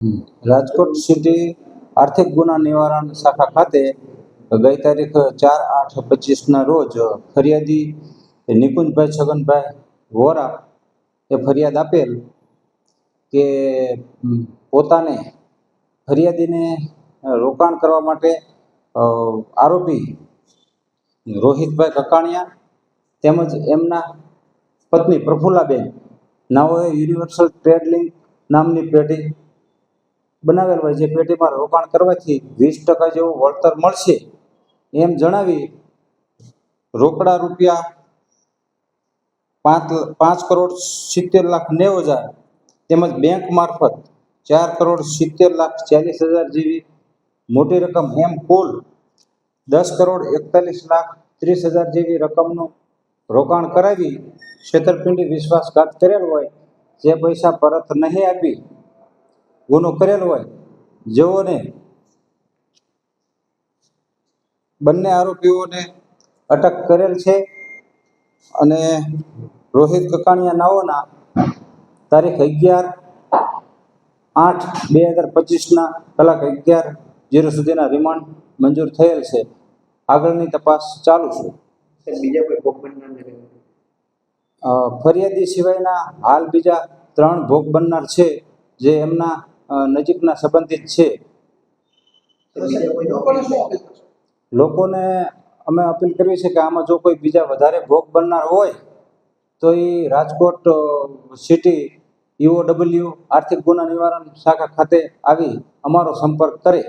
Rajkot city આર્થિક ગુના નિવારણ શાખા ખાતે ગઈ તારીખ 4/8/25ના રોજ ફરિયાદી નિકુંજભાઈ છગનભાઈ વોરા એ ફરિયાદ આપેલ કે પોતાને ફરિયાદીને રોકાણ કરવા માટે આરોપી રોહિતભાઈ કકાણિયા તેમજ એમના પત્ની પ્રફુલ્લાબેન નાઓએ યુનિવર્સલ ટ્રેડ લિંક નામની પેઢી બનાવેલ હોય, જે પેઢીમાં રોકાણ કરવાથી 20% જેવું વળતર મળશે એમ જણાવી રોકડા રૂપિયા 5,70,90,000 તેમજ બેંક મારફત 4,70,40,000 જેવી મોટી રકમ એમ કુલ 10,41,30,000 જેવી રકમનું રોકાણ કરાવી છેતરપિંડી વિશ્વાસઘાત કરેલ હોય, જે પૈસા પરત નહીં આપી ગુનો કરેલ હોય, જેઓને બંને આરોપીઓને અટક કરેલ છે અને રોહિત કકાણિયા નાઓના તારીખ 11/8/2025ના કલાક 11:00 સુધીના રિમાન્ડ મંજૂર થયેલ છે. આગળની તપાસ ચાલુ છે. બીજા કોઈ ભોગ બનનાર ફરિયાદી સિવાયના હાલ બીજા 3 ભોગ બનનાર છે, જે એમના નજીકના સંબંધિત છે. લોકોને અમે અપીલ કરવી છે કે આમાં જો કોઈ બીજા વધારે ભોગ બનનાર હોય તો એ રાજકોટ સિટી EOW આર્થિક ગુના નિવારણ શાખા ખાતે આવી અમારો સંપર્ક કરે.